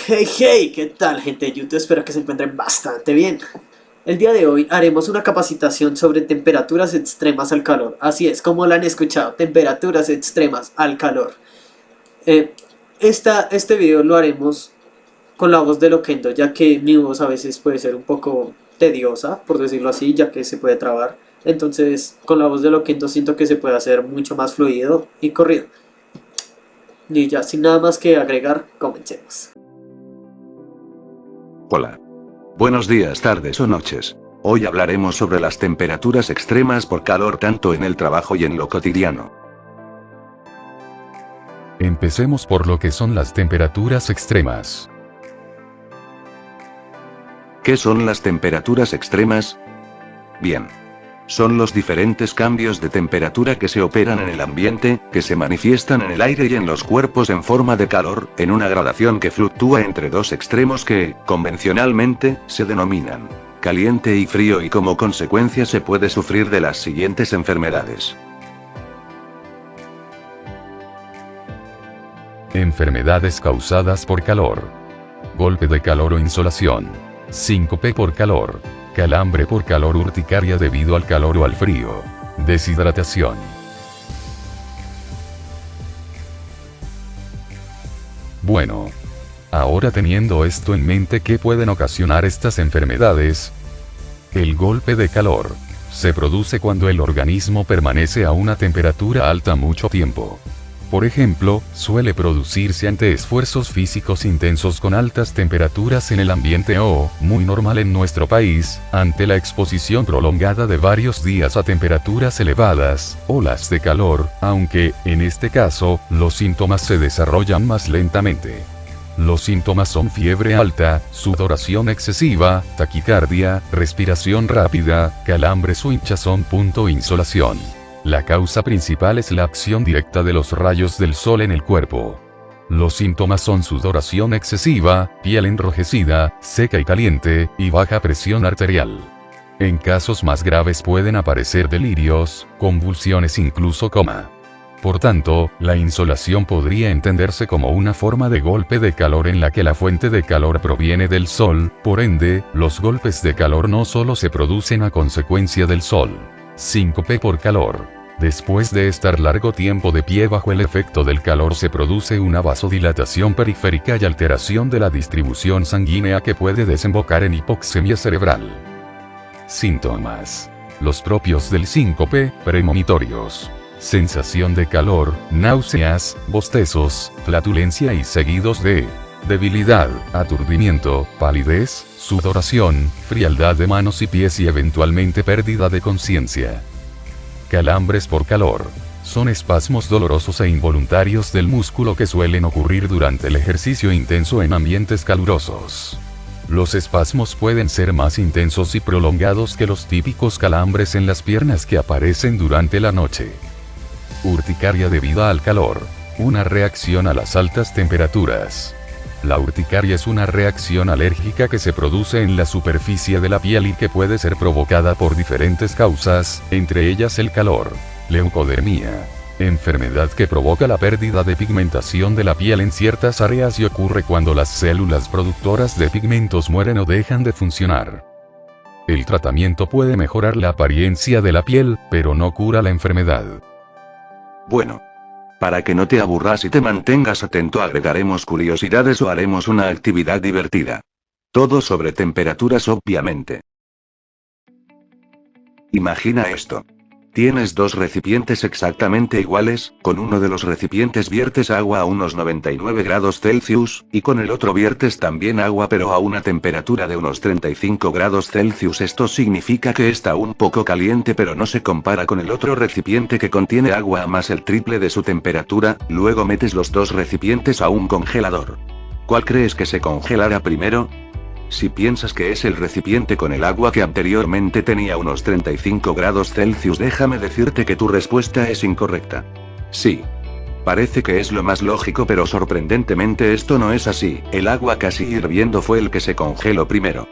Hey, hey, ¿qué tal, gente de YouTube? Espero que se encuentren bastante bien. El día de hoy haremos una capacitación sobre temperaturas extremas al calor. Así es, como lo han escuchado, temperaturas extremas al calor. Eh, este video lo haremos con la voz de Loquendo, ya que mi voz a veces puede ser un poco tediosa, por decirlo así, ya que se puede trabar. Entonces, con la voz de Loquendo siento que se puede hacer mucho más fluido y corrido. Y ya, sin nada más que agregar, comencemos. Hola. Buenos días, tardes o noches. Hoy hablaremos sobre las temperaturas extremas por calor tanto en el trabajo y en lo cotidiano. Empecemos por lo que son las temperaturas extremas. ¿Qué son las temperaturas extremas? Bien. Son los diferentes cambios de temperatura que se operan en el ambiente, que se manifiestan en el aire y en los cuerpos en forma de calor, en una gradación que fluctúa entre dos extremos que, convencionalmente, se denominan caliente y frío, y como consecuencia se puede sufrir de las siguientes enfermedades. Enfermedades causadas por calor. Golpe de calor o insolación. Síncope por calor. Calambre por calor, urticaria debido al calor o al frío. Deshidratación. Bueno. Ahora, teniendo esto en mente, ¿qué pueden ocasionar estas enfermedades? El golpe de calor se produce cuando el organismo permanece a una temperatura alta mucho tiempo. Por ejemplo, suele producirse ante esfuerzos físicos intensos con altas temperaturas en el ambiente o, muy normal en nuestro país, ante la exposición prolongada de varios días a temperaturas elevadas, olas de calor, aunque, en este caso, los síntomas se desarrollan más lentamente. Los síntomas son fiebre alta, sudoración excesiva, taquicardia, respiración rápida, calambres o hinchazón. Insolación. La causa principal es la acción directa de los rayos del sol en el cuerpo. Los síntomas son sudoración excesiva, piel enrojecida, seca y caliente, y baja presión arterial. En casos más graves pueden aparecer delirios, convulsiones, incluso coma. Por tanto, la insolación podría entenderse como una forma de golpe de calor en la que la fuente de calor proviene del sol, por ende, los golpes de calor no solo se producen a consecuencia del sol. Síncope por calor. Después de estar largo tiempo de pie bajo el efecto del calor, se produce una vasodilatación periférica y alteración de la distribución sanguínea que puede desembocar en hipoxemia cerebral. Síntomas. Los propios del síncope, premonitorios. Sensación de calor, náuseas, bostezos, flatulencia y seguidos de debilidad, aturdimiento, palidez, sudoración, frialdad de manos y pies y eventualmente pérdida de conciencia. Calambres por calor. Son espasmos dolorosos e involuntarios del músculo que suelen ocurrir durante el ejercicio intenso en ambientes calurosos. Los espasmos pueden ser más intensos y prolongados que los típicos calambres en las piernas que aparecen durante la noche. Urticaria debida al calor. Una reacción a las altas temperaturas. La urticaria es una reacción alérgica que se produce en la superficie de la piel y que puede ser provocada por diferentes causas, entre ellas el calor. Leucodermia. Enfermedad que provoca la pérdida de pigmentación de la piel en ciertas áreas y ocurre cuando las células productoras de pigmentos mueren o dejan de funcionar. El tratamiento puede mejorar la apariencia de la piel, pero no cura la enfermedad. Bueno. Para que no te aburras y te mantengas atento, agregaremos curiosidades o haremos una actividad divertida. Todo sobre temperaturas, obviamente. Imagina esto. Tienes dos recipientes exactamente iguales, con uno de los recipientes viertes agua a unos 99 grados Celsius, y con el otro viertes también agua pero a una temperatura de unos 35 grados Celsius. Esto significa que está un poco caliente pero no se compara con el otro recipiente que contiene agua a más el triple de su temperatura. Luego metes los dos recipientes a un congelador. ¿Cuál crees que se congelará primero? Si piensas que es el recipiente con el agua que anteriormente tenía unos 35 grados Celsius, déjame decirte que tu respuesta es incorrecta. Sí. Parece que es lo más lógico, pero sorprendentemente esto no es así. El agua casi hirviendo fue el que se congeló primero.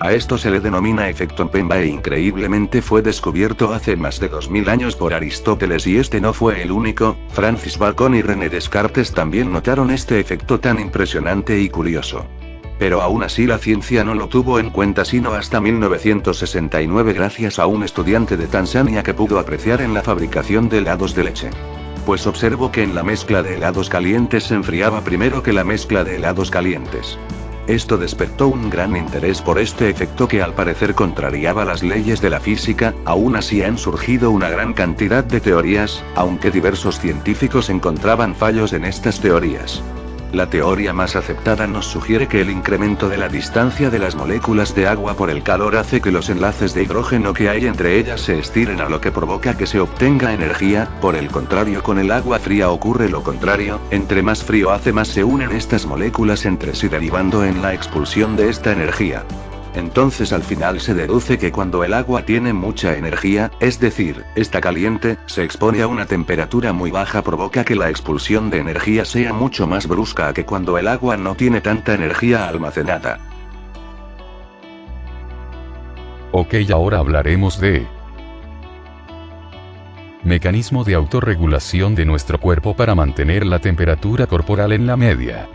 A esto se le denomina efecto Mpemba e increíblemente fue descubierto hace más de 2000 años por Aristóteles y este no fue el único. Francis Bacon y René Descartes también notaron este efecto tan impresionante y curioso. Pero aún así la ciencia no lo tuvo en cuenta sino hasta 1969 gracias a un estudiante de Tanzania que pudo apreciar en la fabricación de helados de leche. Pues observó que en la mezcla de helados calientes se enfriaba primero que la mezcla de helados calientes. Esto despertó un gran interés por este efecto que al parecer contrariaba las leyes de la física. Aún así han surgido una gran cantidad de teorías, aunque diversos científicos encontraban fallos en estas teorías. La teoría más aceptada nos sugiere que el incremento de la distancia de las moléculas de agua por el calor hace que los enlaces de hidrógeno que hay entre ellas se estiren a lo que provoca que se obtenga energía. Por el contrario, con el agua fría ocurre lo contrario, entre más frío hace más se unen estas moléculas entre sí derivando en la expulsión de esta energía. Entonces al final se deduce que cuando el agua tiene mucha energía, es decir, está caliente, se expone a una temperatura muy baja provoca que la expulsión de energía sea mucho más brusca que cuando el agua no tiene tanta energía almacenada. Ok, ahora hablaremos de mecanismo de autorregulación de nuestro cuerpo para mantener la temperatura corporal en la media.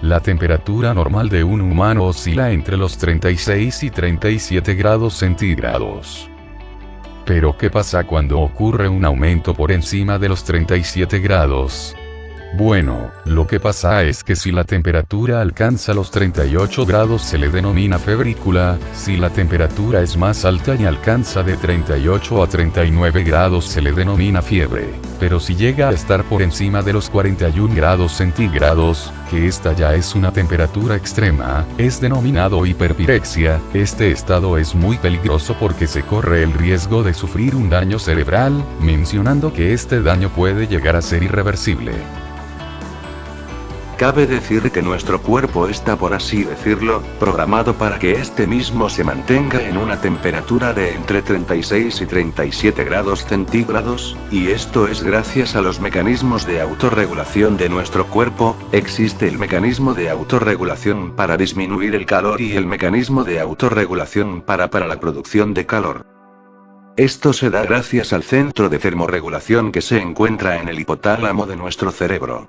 La temperatura normal de un humano oscila entre los 36 y 37 grados centígrados. Pero ¿qué pasa cuando ocurre un aumento por encima de los 37 grados? Bueno, lo que pasa es que si la temperatura alcanza los 38 grados se le denomina febrícula, si la temperatura es más alta y alcanza de 38 a 39 grados se le denomina fiebre, pero si llega a estar por encima de los 41 grados centígrados, que esta ya es una temperatura extrema, es denominado hiperpirexia. Este estado es muy peligroso porque se corre el riesgo de sufrir un daño cerebral, mencionando que este daño puede llegar a ser irreversible. Cabe decir que nuestro cuerpo está, por así decirlo, programado para que este mismo se mantenga en una temperatura de entre 36 y 37 grados centígrados, y esto es gracias a los mecanismos de autorregulación de nuestro cuerpo. Existe el mecanismo de autorregulación para disminuir el calor y el mecanismo de autorregulación para la producción de calor. Esto se da gracias al centro de termorregulación que se encuentra en el hipotálamo de nuestro cerebro.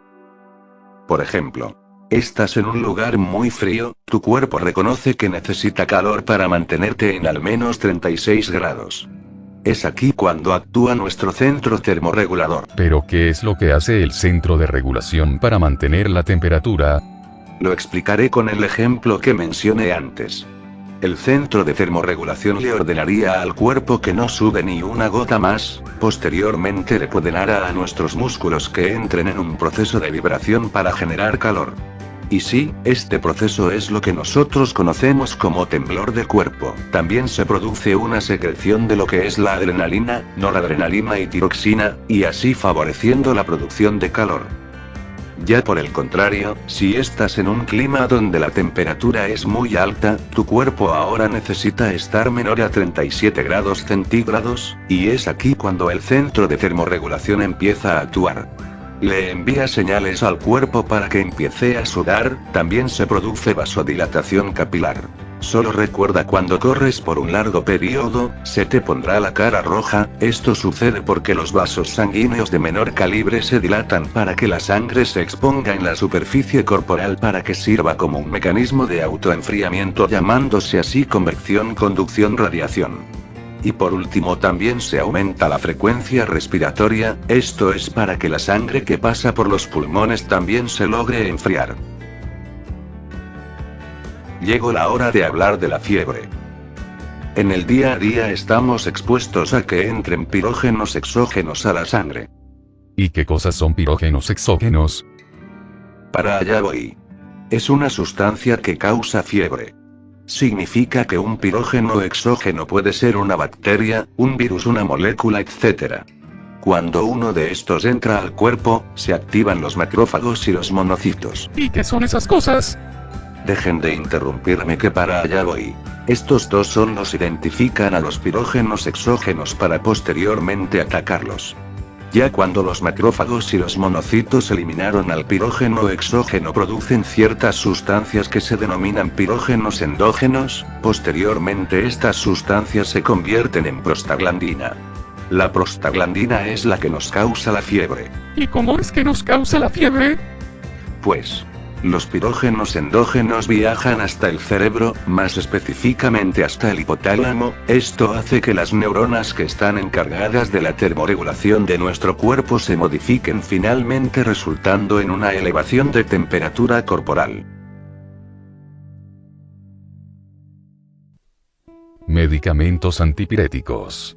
Por ejemplo, estás en un lugar muy frío, tu cuerpo reconoce que necesita calor para mantenerte en al menos 36 grados. Es aquí cuando actúa nuestro centro termorregulador. ¿Pero qué es lo que hace el centro de regulación para mantener la temperatura? Lo explicaré con el ejemplo que mencioné antes. El centro de termorregulación le ordenaría al cuerpo que no sube ni una gota más, posteriormente le ordenará a nuestros músculos que entren en un proceso de vibración para generar calor. Y sí, este proceso es lo que nosotros conocemos como temblor de cuerpo. También se produce una secreción de lo que es la adrenalina, noradrenalina y tiroxina, y así favoreciendo la producción de calor. Ya por el contrario, si estás en un clima donde la temperatura es muy alta, tu cuerpo ahora necesita estar menor a 37 grados centígrados, y es aquí cuando el centro de termorregulación empieza a actuar. Le envía señales al cuerpo para que empiece a sudar. También se produce vasodilatación capilar. Solo recuerda cuando corres por un largo periodo, se te pondrá la cara roja. Esto sucede porque los vasos sanguíneos de menor calibre se dilatan para que la sangre se exponga en la superficie corporal para que sirva como un mecanismo de autoenfriamiento llamándose así convección, conducción, radiación. Y por último también se aumenta la frecuencia respiratoria, esto es para que la sangre que pasa por los pulmones también se logre enfriar. Llegó la hora de hablar de la fiebre. En el día a día estamos expuestos a que entren pirógenos exógenos a la sangre. ¿Y qué cosas son pirógenos exógenos? Para allá voy. Es una sustancia que causa fiebre. Significa que un pirógeno exógeno puede ser una bacteria, un virus, una molécula, etc. Cuando uno de estos entra al cuerpo, se activan los macrófagos y los monocitos. ¿Y qué son esas cosas? Dejen de interrumpirme que para allá voy. Estos dos identifican a los pirógenos exógenos para posteriormente atacarlos. Ya cuando los macrófagos y los monocitos eliminaron al pirógeno exógeno producen ciertas sustancias que se denominan pirógenos endógenos, posteriormente estas sustancias se convierten en prostaglandina. La prostaglandina es la que nos causa la fiebre. ¿Y cómo es que nos causa la fiebre? Pues, los pirógenos endógenos viajan hasta el cerebro, más específicamente hasta el hipotálamo. Esto hace que las neuronas que están encargadas de la termorregulación de nuestro cuerpo se modifiquen finalmente resultando en una elevación de temperatura corporal. Medicamentos antipiréticos.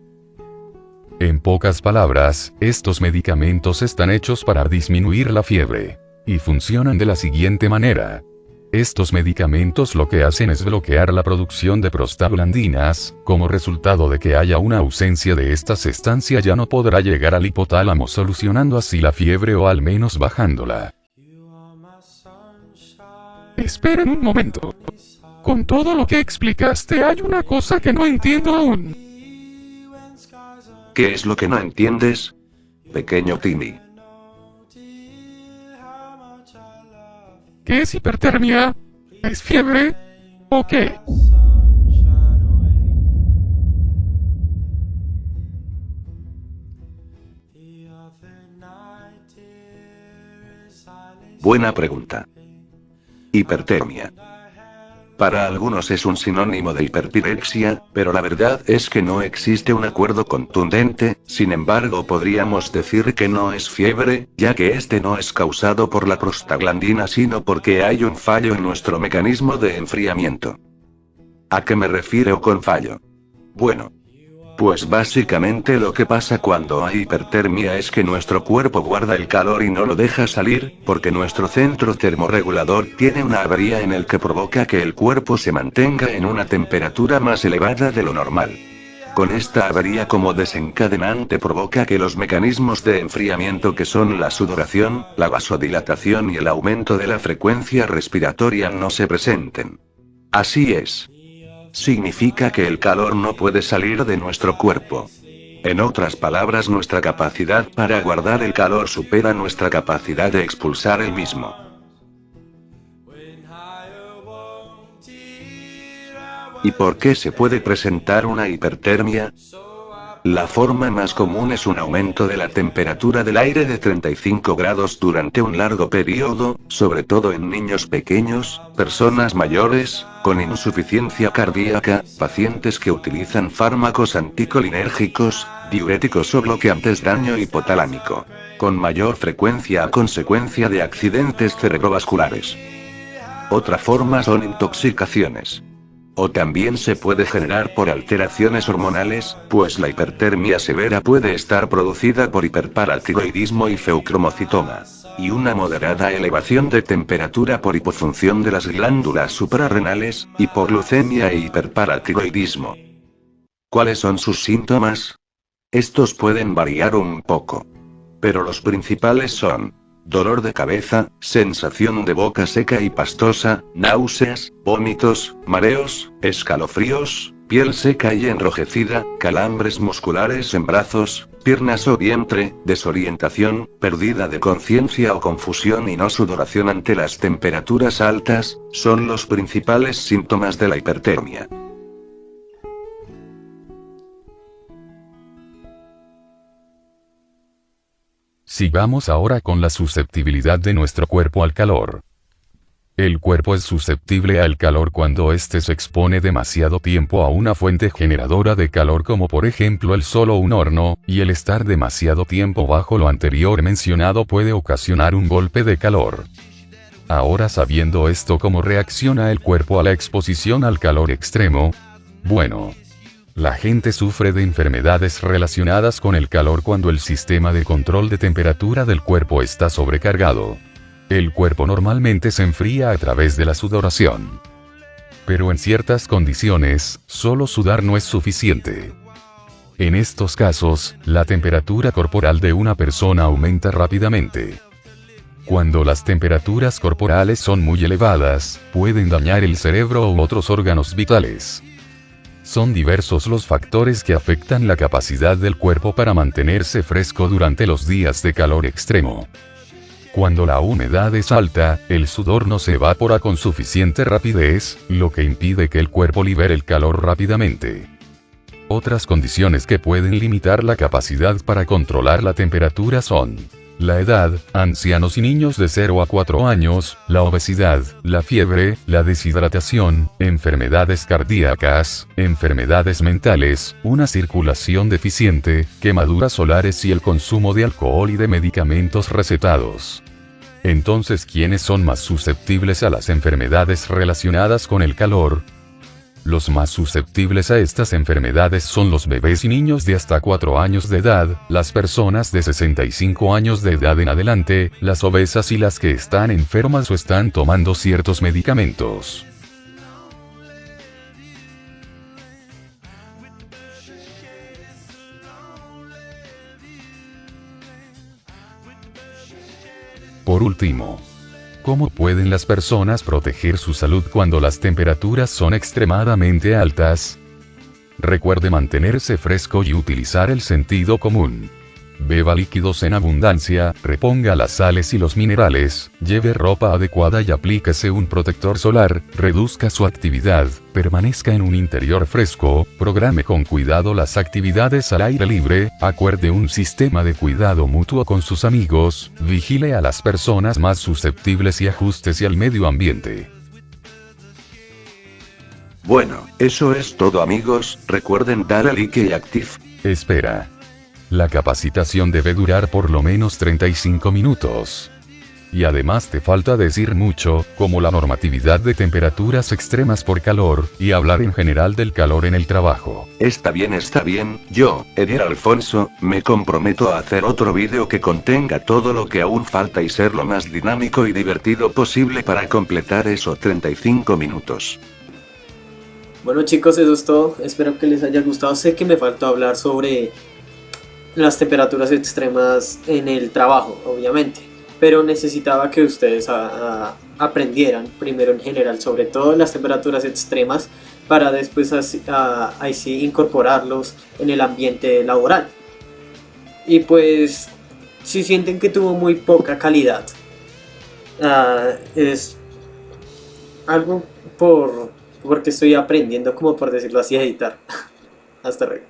En pocas palabras, estos medicamentos están hechos para disminuir la fiebre. Y funcionan de la siguiente manera. Estos medicamentos lo que hacen es bloquear la producción de prostaglandinas, como resultado de que haya una ausencia de esta sustancia ya no podrá llegar al hipotálamo solucionando así la fiebre o al menos bajándola. Esperen un momento. Con todo lo que explicaste hay una cosa que no entiendo aún. ¿Qué es lo que no entiendes, pequeño Timmy? ¿Qué es hipertermia? ¿Es fiebre? ¿O qué? Buena pregunta. Hipertermia. Para algunos es un sinónimo de hiperpirexia, pero la verdad es que no existe un acuerdo contundente. Sin embargo, podríamos decir que no es fiebre, ya que este no es causado por la prostaglandina sino porque hay un fallo en nuestro mecanismo de enfriamiento. ¿A qué me refiero con fallo? Bueno, pues básicamente lo que pasa cuando hay hipertermia es que nuestro cuerpo guarda el calor y no lo deja salir, porque nuestro centro termorregulador tiene una avería en el que provoca que el cuerpo se mantenga en una temperatura más elevada de lo normal. Con esta avería como desencadenante provoca que los mecanismos de enfriamiento que son la sudoración, la vasodilatación y el aumento de la frecuencia respiratoria no se presenten. Así es. Significa que el calor no puede salir de nuestro cuerpo. En otras palabras, nuestra capacidad para guardar el calor supera nuestra capacidad de expulsar el mismo. ¿Y por qué se puede presentar una hipertermia? La forma más común es un aumento de la temperatura del aire de 35 grados durante un largo periodo, sobre todo en niños pequeños, personas mayores, con insuficiencia cardíaca, pacientes que utilizan fármacos anticolinérgicos, diuréticos o bloqueantes daño hipotalámico, con mayor frecuencia a consecuencia de accidentes cerebrovasculares. Otra forma son intoxicaciones. O también se puede generar por alteraciones hormonales, pues la hipertermia severa puede estar producida por hiperparatiroidismo y feucromocitoma. Y una moderada elevación de temperatura por hipofunción de las glándulas suprarrenales, hipoglucemia e hiperparatiroidismo. ¿Cuáles son sus síntomas? Estos pueden variar un poco. Pero los principales son: dolor de cabeza, sensación de boca seca y pastosa, náuseas, vómitos, mareos, escalofríos, piel seca y enrojecida, calambres musculares en brazos, piernas o vientre, desorientación, pérdida de conciencia o confusión y no sudoración ante las temperaturas altas, son los principales síntomas de la hipertermia. Sigamos ahora con la susceptibilidad de nuestro cuerpo al calor. El cuerpo es susceptible al calor cuando éste se expone demasiado tiempo a una fuente generadora de calor como por ejemplo el sol o un horno, y el estar demasiado tiempo bajo lo anterior mencionado puede ocasionar un golpe de calor. Ahora, sabiendo esto, ¿cómo reacciona el cuerpo a la exposición al calor extremo? Bueno, la gente sufre de enfermedades relacionadas con el calor cuando el sistema de control de temperatura del cuerpo está sobrecargado. El cuerpo normalmente se enfría a través de la sudoración. Pero en ciertas condiciones, solo sudar no es suficiente. En estos casos, la temperatura corporal de una persona aumenta rápidamente. Cuando las temperaturas corporales son muy elevadas, pueden dañar el cerebro u otros órganos vitales. Son diversos los factores que afectan la capacidad del cuerpo para mantenerse fresco durante los días de calor extremo. Cuando la humedad es alta, el sudor no se evapora con suficiente rapidez, lo que impide que el cuerpo libere el calor rápidamente. Otras condiciones que pueden limitar la capacidad para controlar la temperatura son la edad, ancianos y niños de 0 a 4 años, la obesidad, la fiebre, la deshidratación, enfermedades cardíacas, enfermedades mentales, una circulación deficiente, quemaduras solares y el consumo de alcohol y de medicamentos recetados. Entonces, ¿quiénes son más susceptibles a las enfermedades relacionadas con el calor? Los más susceptibles a estas enfermedades son los bebés y niños de hasta 4 años de edad, las personas de 65 años de edad en adelante, las obesas y las que están enfermas o están tomando ciertos medicamentos. Por último, ¿cómo pueden las personas proteger su salud cuando las temperaturas son extremadamente altas? Recuerde mantenerse fresco y utilizar el sentido común. Beba líquidos en abundancia, reponga las sales y los minerales, lleve ropa adecuada y aplíquese un protector solar, reduzca su actividad, permanezca en un interior fresco, programe con cuidado las actividades al aire libre, acuerde un sistema de cuidado mutuo con sus amigos, vigile a las personas más susceptibles y ajústese al medio ambiente. Bueno, eso es todo amigos, recuerden dar a like y active. Espera. La capacitación debe durar por lo menos 35 minutos. Y además te falta decir mucho, como la normatividad de temperaturas extremas por calor, y hablar en general del calor en el trabajo. Está bien, yo, Edier Alfonso, me comprometo a hacer otro vídeo que contenga todo lo que aún falta y ser lo más dinámico y divertido posible para completar esos 35 minutos. Bueno chicos, eso es todo, espero que les haya gustado. Sé que me faltó hablar sobre las temperaturas extremas en el trabajo, obviamente, pero necesitaba que ustedes aprendieran primero en general sobre todo las temperaturas extremas para después ahí sí incorporarlos en el ambiente laboral. Y pues si sienten que tuvo muy poca calidad, es algo porque estoy aprendiendo, como por decirlo así, a editar. Hasta luego.